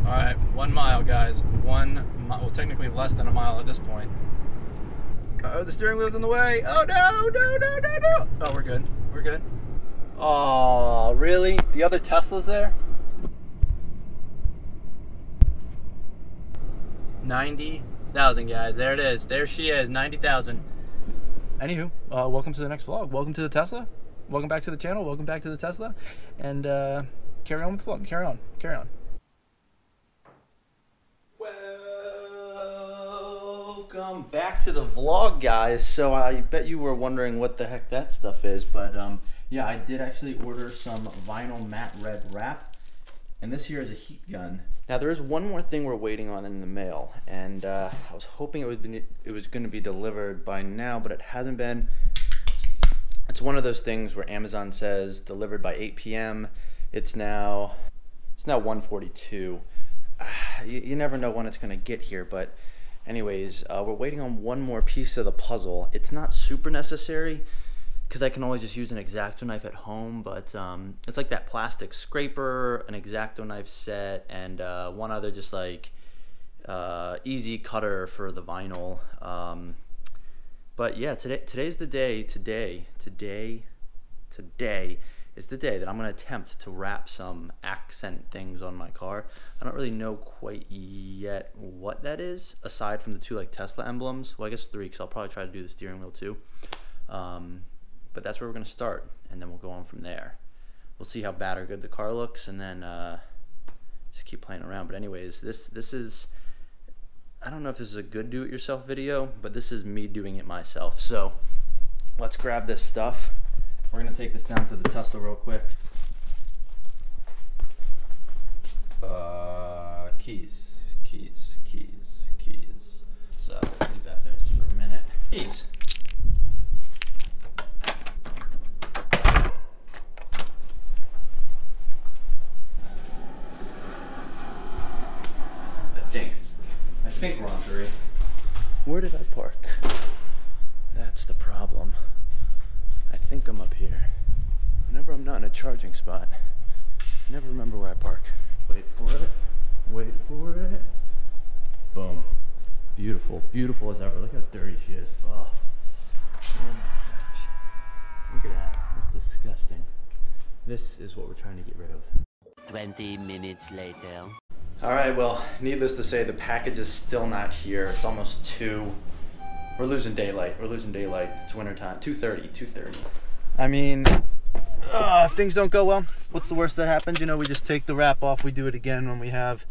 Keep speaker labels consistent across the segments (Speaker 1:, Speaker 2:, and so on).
Speaker 1: All right, 1 mile, guys. Well, technically less than a mile at this point. Oh, the steering wheel's in the way. Oh, no. Oh, we're good. We're good. Oh, really? The other Tesla's there? 90,000, guys. There it is. There she is, 90,000. Anywho, welcome to the next vlog. Welcome to the Tesla. Welcome back to the channel. Welcome back to the Tesla. And carry on with the vlog. Carry on. Carry on. Welcome back to the vlog, guys. So I bet you were wondering what the heck that stuff is, but yeah, I did actually order some vinyl matte red wrap, and this here is a heat gun. Now there is one more thing we're waiting on in the mail, and I was hoping it was going to be delivered by now, but it hasn't been. It's one of those things where Amazon says delivered by 8 p.m. It's now 1:42. You never know when it's going to get here, but anyways, we're waiting on one more piece of the puzzle. It's not super necessary because I can always just use an X-Acto knife at home, but it's like that plastic scraper, an X-Acto knife set, and one other just like easy cutter for the vinyl. But yeah, today's the day. Today is the day that I'm gonna attempt to wrap some accent things on my car. I don't really know quite yet what that is, aside from the two like Tesla emblems. Well, I guess 3, because I'll probably try to do the steering wheel too. But that's where we're gonna start, and then we'll go on from there. We'll see how bad or good the car looks, and then just keep playing around. But anyways, this is, I don't know if this is a good do-it-yourself video, but this is me doing it myself. So let's grab this stuff. We're gonna take this down to the Tesla real quick. Keys. So leave that there just for a minute. Keys. I think we're on 3. Where did I park? That's the problem. I think I'm up here. Whenever I'm not in a charging spot, I never remember where I park. Wait for it. Wait for it. Boom. Beautiful. Beautiful as ever. Look how dirty she is. Oh my gosh. Look at that. That's disgusting. This is what we're trying to get rid of.
Speaker 2: 20 minutes later.
Speaker 1: Alright, well, needless to say, the package is still not here. It's almost 2. We're losing daylight. It's winter time. 2:30. I mean, if things don't go well, what's the worst that happens? You know, we just take the wrap off. We do it again when we have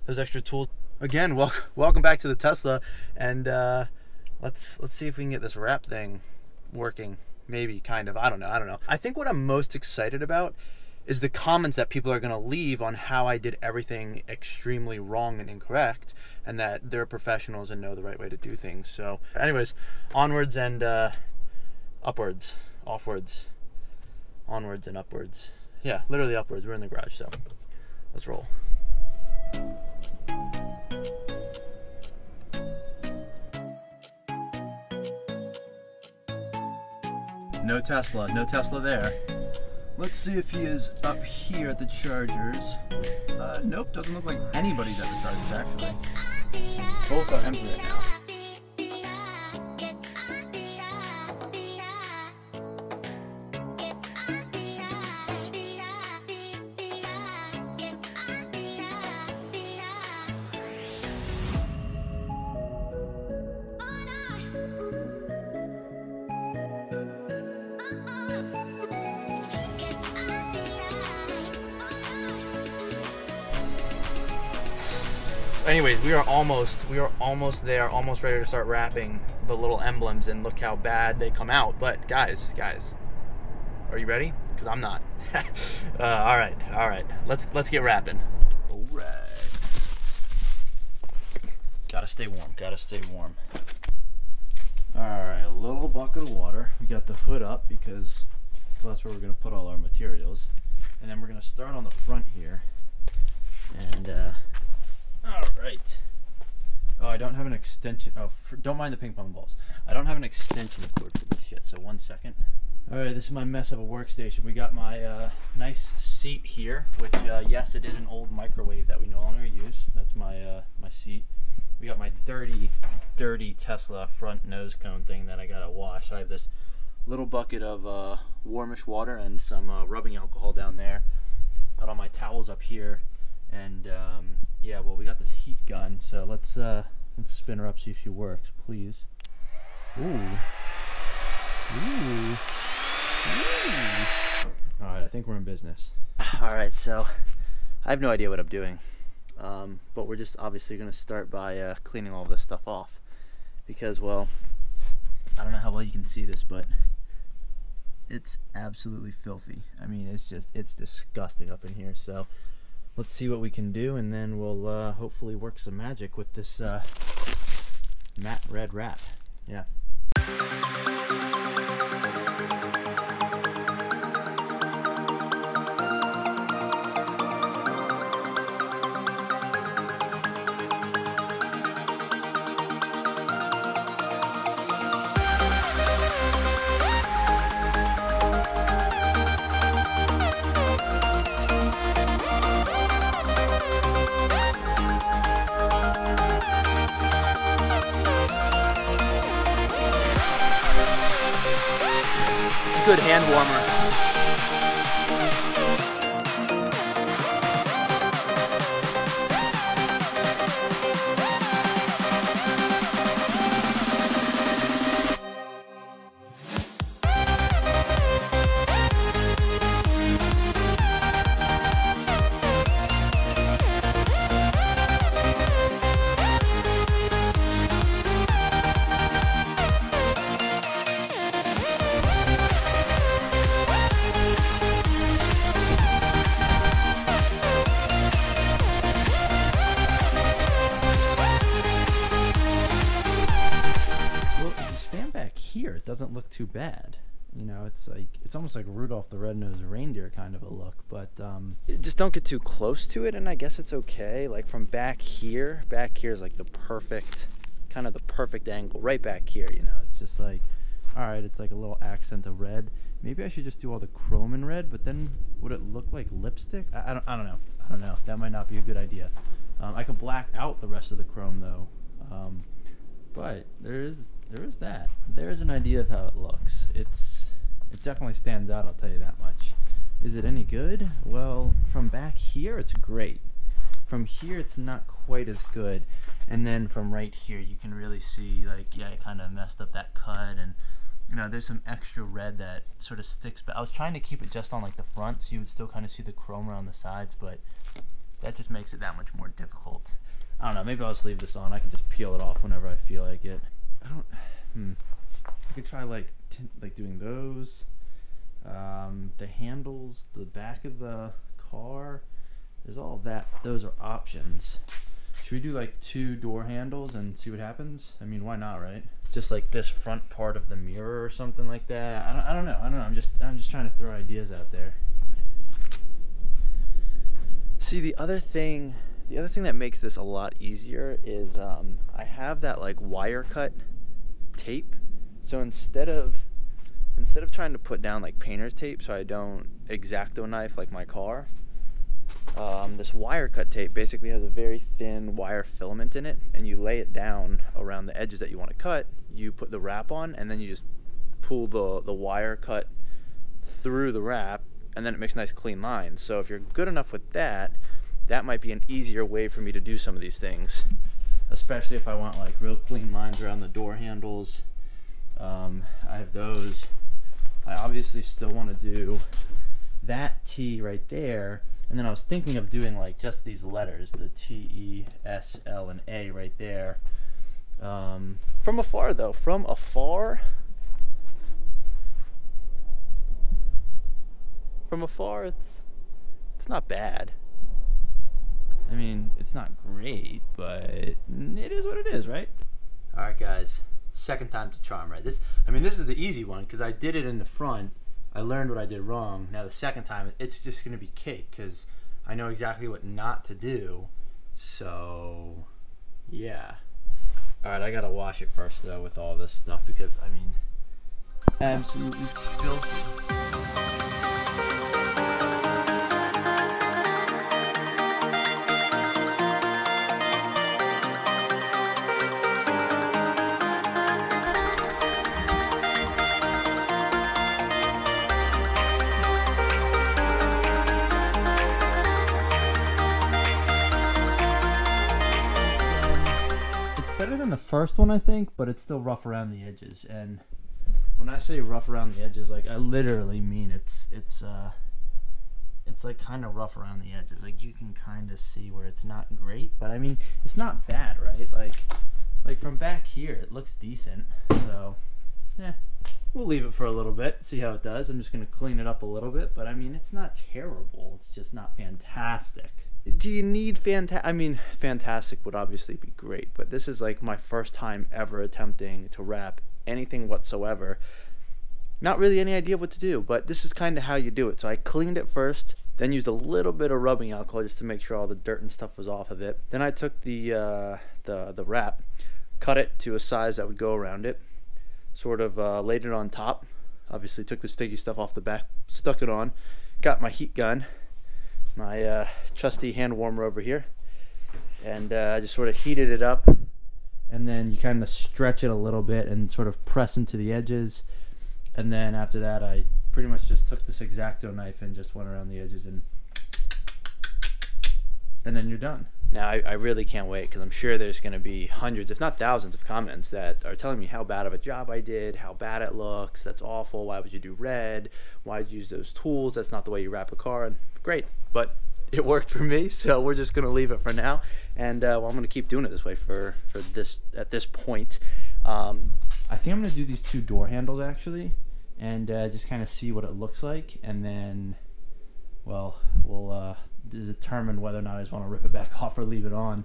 Speaker 1: those extra tools. Again, welcome back to the Tesla, and let's see if we can get this wrap thing working. Maybe, kind of. I don't know. I think what I'm most excited about is the comments that people are going to leave on how I did everything extremely wrong and incorrect, and that they're professionals and know the right way to do things. So anyways, onwards and upwards, offwards, onwards and upwards. Yeah, literally upwards. We're in the garage, so let's roll. No Tesla there. Let's see if he is up here at the chargers. Nope, doesn't look like anybody's at the chargers actually. Both are empty right now. Anyways, we are almost there, almost ready to start wrapping the little emblems, and look how bad they come out. But guys, are you ready? Because I'm not. All right. Let's get wrapping. All right. Gotta stay warm. All right, a little bucket of water. We got the hood up because, well, that's where we're gonna put all our materials, and then we're gonna start on the front here, and all right. Oh, I don't have an extension. Oh, don't mind the ping pong balls. I don't have an extension cord for this yet, so 1 second. All right, this is my mess of a workstation. We got my nice seat here, which, yes, it is an old microwave that we no longer use. seat. We got my dirty Tesla front nose cone thing that I gotta wash. I have this little bucket of warmish water and some rubbing alcohol down there. Got all my towels up here, and yeah, well, we got this heat gun, so let's spin her up, see if she works, please. Ooh. All right, I think we're in business. All right, so I have no idea what I'm doing, but we're just obviously going to start by cleaning all of this stuff off, because, well, I don't know how well you can see this, but it's absolutely filthy. I mean, it's disgusting up in here. So let's see what we can do, and then we'll hopefully work some magic with this matte red wrap. Yeah. Good hand warmer. Here it doesn't look too bad, you know. It's almost like Rudolph the Red-Nosed Reindeer kind of a look, but just don't get too close to it, and I guess it's okay. Like from back here is like the perfect angle right back here, you know. It's just like, all right, it's like a little accent of red. Maybe I should just do all the chrome in red, but then would it look like lipstick? I don't know. That might not be a good idea. I could black out the rest of the chrome though, but there is that. There's an idea of how it looks. It definitely stands out, I'll tell you that much. Is it any good? Well, from back here, it's great. From here, it's not quite as good. And then from right here, you can really see, like, yeah, I kind of messed up that cut, and, you know, there's some extra red that sort of sticks. But I was trying to keep it just on, like, the front, so you would still kind of see the chrome around the sides, but that just makes it that much more difficult. I don't know, maybe I'll just leave this on. I can just peel it off whenever I feel like it. I could try like doing those, the handles, the back of the car. There's all of that. Those are options. Should we do like 2 door handles and see what happens? I mean, why not, right? Just like this front part of the mirror or something like that. I don't know. I'm just trying to throw ideas out there. See, the other thing that makes this a lot easier is I have that like wire cut tape. So instead of trying to put down like painter's tape so I don't X-Acto knife like my car, this wire cut tape basically has a very thin wire filament in it, and you lay it down around the edges that you want to cut. You put the wrap on, and then you just pull the wire cut through the wrap, and then it makes nice clean lines. So if you're good enough with that, that might be an easier way for me to do some of these things, especially if I want like real clean lines around the door handles. I have those. I obviously still want to do that T right there, and then I was thinking of doing like just these letters, the T, E, S, L, and A right there. From afar though, it's not bad. I mean, it's not great, but it is what it is, right? All right, guys. Second time's a charm, right? This is the easy one because I did it in the front. I learned what I did wrong. Now the second time, it's just gonna be cake because I know exactly what not to do. So, yeah. All right, I gotta wash it first though with all this stuff because I mean, absolutely filthy. better than the first one, I think, but it's still rough around the edges. And when I say rough around the edges, like I literally mean it's like kind of rough around the edges. Like you can kind of see where it's not great, but I mean it's not bad, right? Like from back here, it looks decent. So yeah, we'll leave it for a little bit, see how it does. I'm just gonna clean it up a little bit, but I mean it's not terrible. It's just not fantastic. Do you need fantastic? I mean, fantastic would obviously be great, but this is like my first time ever attempting to wrap anything whatsoever. Not really any idea what to do, but this is kind of how you do it. So I cleaned it first, then used a little bit of rubbing alcohol just to make sure all the dirt and stuff was off of it. Then I took the wrap, cut it to a size that would go around it, sort of laid it on top. Obviously took the sticky stuff off the back, stuck it on, got my heat gun, my trusty hand warmer over here, and just sort of heated it up. And then you kind of stretch it a little bit and sort of press into the edges. And then after that, I pretty much just took this X-Acto knife and just went around the edges, and then you're done. Now, I really can't wait, because I'm sure there's going to be hundreds, if not thousands, of comments that are telling me how bad of a job I did, how bad it looks, that's awful, why would you do red, why did you use those tools, that's not the way you wrap a car. And great, but it worked for me, so we're just going to leave it for now. And well, I'm going to keep doing it this way for this at this point. I think I'm going to do these two door handles, actually, and just kind of see what it looks like, and then, well, we'll determine whether or not I just want to rip it back off or leave it on.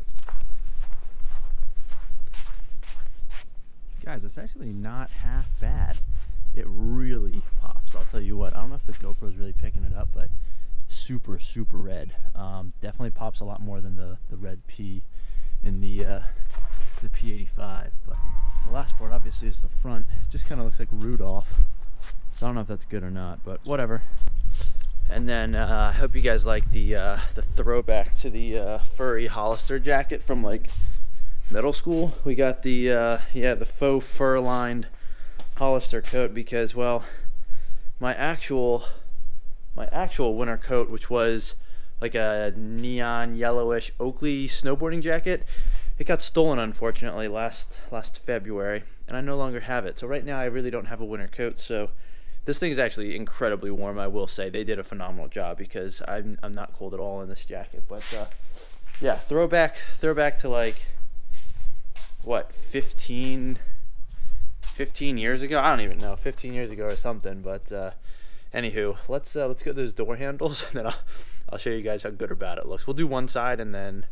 Speaker 1: Guys, it's actually not half bad. It really pops, I'll tell you what. I don't know if the GoPro is really picking it up, but super red. Definitely pops a lot more than the red P in the P85. But the last part obviously is the front. It just kind of looks like Rudolph, so I don't know if that's good or not, but whatever. And then I hope you guys like the throwback to the furry Hollister jacket from like middle school. We got the the faux fur lined Hollister coat, because, well, my actual winter coat, which was like a neon yellowish Oakley snowboarding jacket, it got stolen, unfortunately, last February, and I no longer have it. So right now I really don't have a winter coat. So this thing is actually incredibly warm, I will say. They did a phenomenal job, because I'm not cold at all in this jacket. But yeah, throwback to like what, 15 years ago? I don't even know, 15 years ago or something. But anywho, let's get those door handles, and then I'll show you guys how good or bad it looks. We'll do one side and then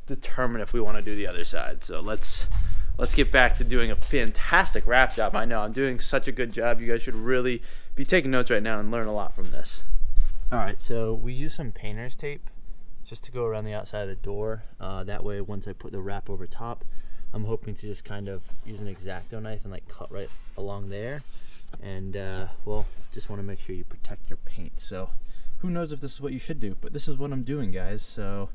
Speaker 1: determine if we want to do the other side. So let's get back to doing a fantastic wrap job. I know I'm doing such a good job. You guys should really be taking notes right now and learn a lot from this. All right, so we use some painter's tape just to go around the outside of the door. That way, once I put the wrap over top, I'm hoping to just kind of use an X-Acto knife and like cut right along there. And well, just want to make sure you protect your paint. So who knows if this is what you should do, but this is what I'm doing, guys. So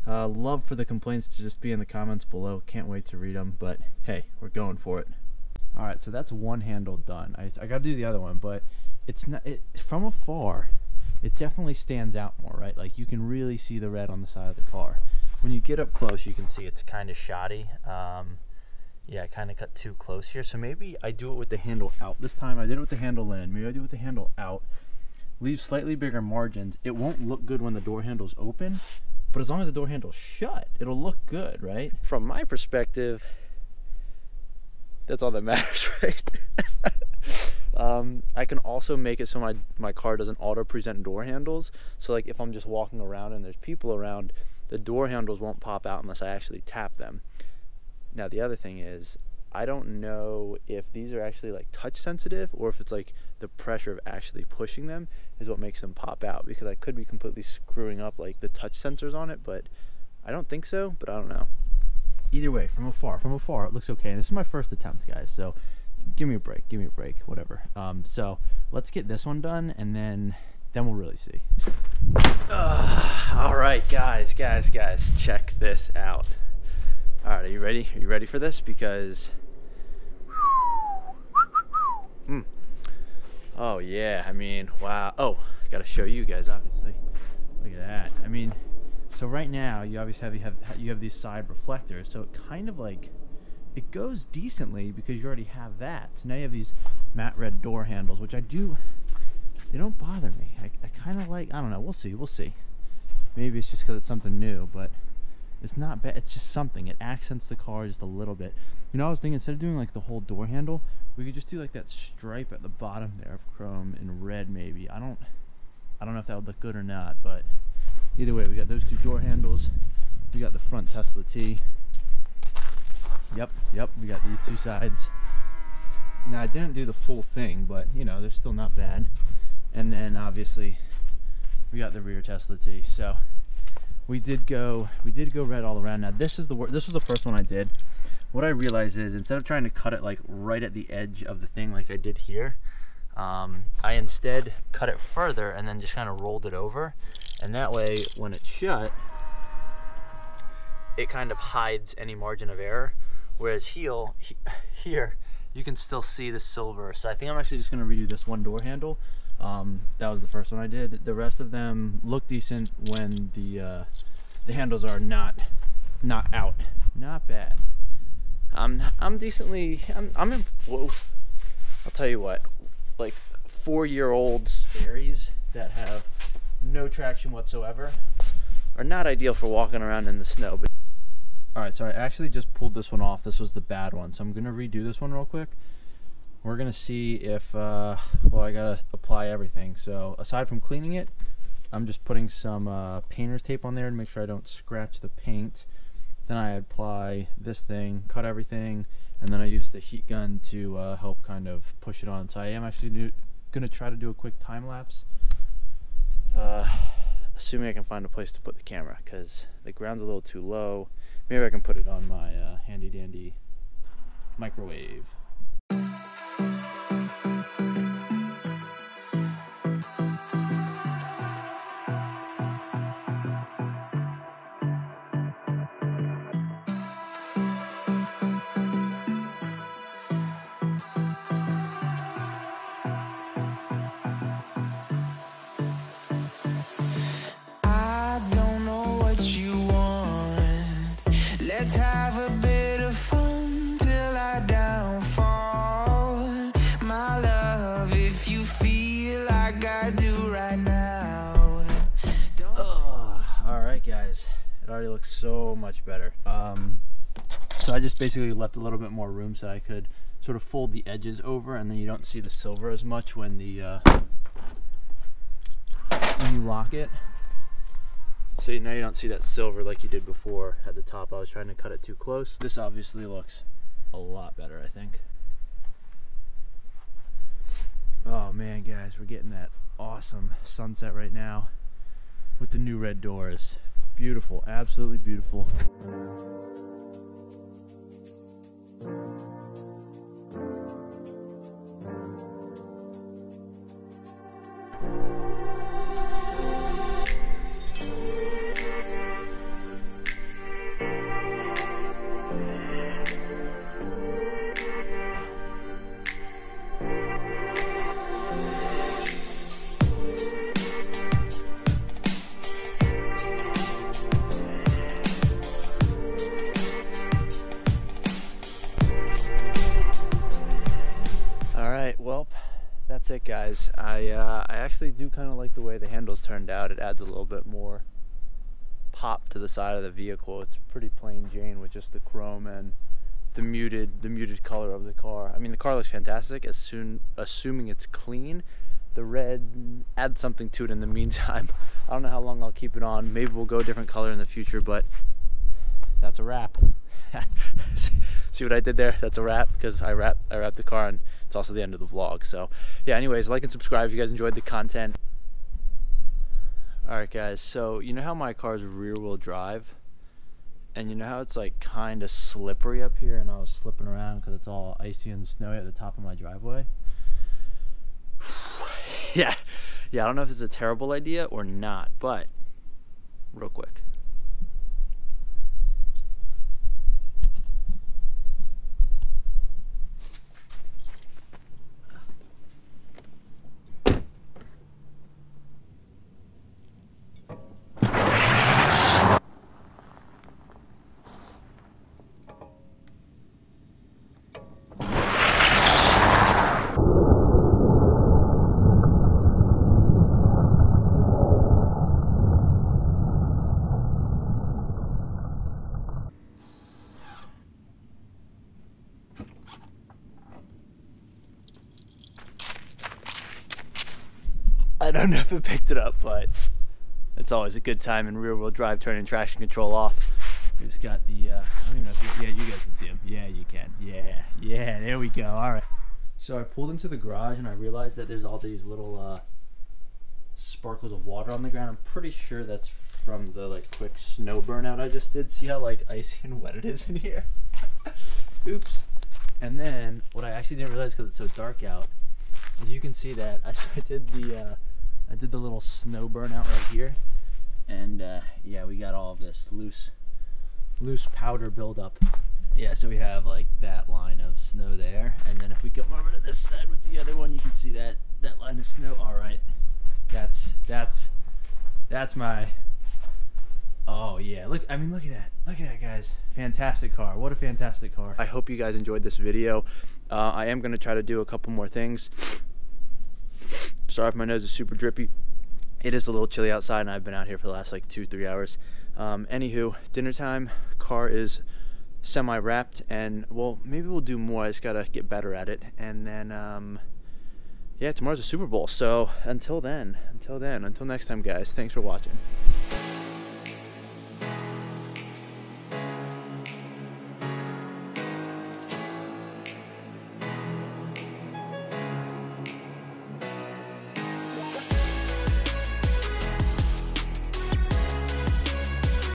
Speaker 1: love for the complaints to just be in the comments below. Can't wait to read them, but hey, we're going for it. All right, so that's one handle done. I got to do the other one, but it's not, from afar, it definitely stands out more, right? Like you can really see the red on the side of the car. When you get up close, you can see it's kind of shoddy. Yeah, I kind of cut too close here, so maybe I do it with the handle out this time. I did it with the handle in. Maybe I do it with the handle out. Leave slightly bigger margins. It won't look good when the door handle's open, but as long as the door handle's shut, it'll look good, right? From my perspective, that's all that matters, right? I can also make it so my car doesn't auto-present door handles. So like if I'm just walking around and there's people around, the door handles won't pop out unless I actually tap them. Now the other thing is, I don't know if these are actually like touch sensitive, or if it's like the pressure of actually pushing them is what makes them pop out, because I could be completely screwing up like the touch sensors on it, but I don't think so, but I don't know. Either way, from afar it looks okay. And this is my first attempt, guys, so give me a break, whatever. So let's get this one done, and then we'll really see. All right, guys, check this out. All right, are you ready? Are you ready for this? Because, oh yeah, I mean, wow. Oh, I gotta show you guys, obviously. Look at that. I mean, So right now you obviously have these side reflectors, so it kind of like it goes decently because you already have that. So now you have these matte red door handles, which they don't bother me. I kind of like, I don't know, we'll see. Maybe it's just because it's something new, but it's not bad. It's just something. It accents the car just a little bit. You know, I was thinking instead of doing like the whole door handle, we could just do like that stripe at the bottom there of chrome in red maybe. I don't know if that would look good or not, but either way, we got those two door handles. We got the front Tesla T. Yep, we got these two sides. Now I didn't do the full thing, but you know, they're still not bad. And then obviously we got the rear Tesla T. So we did go red all around. Now this was the first one I did. What I realized is instead of trying to cut it like right at the edge of the thing like I did here, I instead cut it further and then just kind of rolled it over. And that way when it's shut, it kind of hides any margin of error. Whereas here, you can still see the silver. So I think I'm actually just gonna redo this one door handle. That was the first one I did. The rest of them look decent when the handles are not out. Not bad. I'm decently. I'm in. Whoa. I'll tell you what. Like 4-year-old Sperry's that have no traction whatsoever are not ideal for walking around in the snow. But all right, so I actually just pulled this one off. This was the bad one, so I'm gonna redo this one real quick. We're gonna see if well, I gotta apply everything. So aside from cleaning it, I'm just putting some painter's tape on there to make sure I don't scratch the paint. Then I apply this thing, cut everything, and then I use the heat gun to help kind of push it on. So I am actually gonna try to do a quick time lapse, assuming I can find a place to put the camera because the ground's a little too low. Maybe I can put it on my handy dandy microwave.
Speaker 3: Let's have a bit of fun till I downfall. My love, if you feel like I do right now.
Speaker 1: Alright guys, it already looks so much better. So I just basically left a little bit more room so I could sort of fold the edges over, and then you don't see the silver as much when you lock it. So now you don't see that silver like you did before at the top. I was trying to cut it too close. This obviously looks a lot better, I think. Oh man, guys, we're getting that awesome sunset right now with the new red doors. Beautiful, absolutely beautiful. Well, that's it guys. I actually do kind of like the way the handles turned out. It adds a little bit more pop to the side of the vehicle. It's pretty plain Jane with just the chrome and the muted color of the car. I mean, the car looks fantastic assuming it's clean. The red adds something to it in the meantime. I don't know how long I'll keep it on. Maybe we'll go a different color in the future, but that's a wrap. See what I did there? That's a wrap because I wrapped the car, and it's also the end of the vlog. So yeah, anyways, like and subscribe if you guys enjoyed the content. Alright guys, so you know how my car's rear wheel drive, and you know how it's like kind of slippery up here, and I was slipping around because it's all icy and snowy at the top of my driveway. yeah, I don't know if it's a terrible idea or not, but real quick.
Speaker 4: I don't know if it picked it up, but it's always a good time in rear-wheel drive turning traction control off. We just got the, I don't even know if you guys can see him. Yeah, you can. Yeah, there we go. All right. So I pulled into the garage and I realized that there's all these little sparkles of water on the ground. I'm pretty sure that's from the like quick snow burnout I just did. See how like icy and wet it is in here? Oops. And then what I actually didn't realize because it's so dark out, as you can see that I did the little snow burnout right here, and yeah, we got all of this loose powder buildup. Yeah, so we have like that line of snow there, and then if we come over to this side with the other one, you can see that line of snow. All right, that's my. Oh yeah, look at that, guys. Fantastic car. What a fantastic car. I hope you guys enjoyed this video. I am gonna try to do a couple more things. Sorry if my nose is super drippy. It is a little chilly outside and I've been out here for the last like 2-3 hours. Anywho, dinner time. Car is semi-wrapped, and well, maybe we'll do more. I just gotta get better at it. And then yeah, tomorrow's the Super Bowl. So until next time, guys, thanks for watching.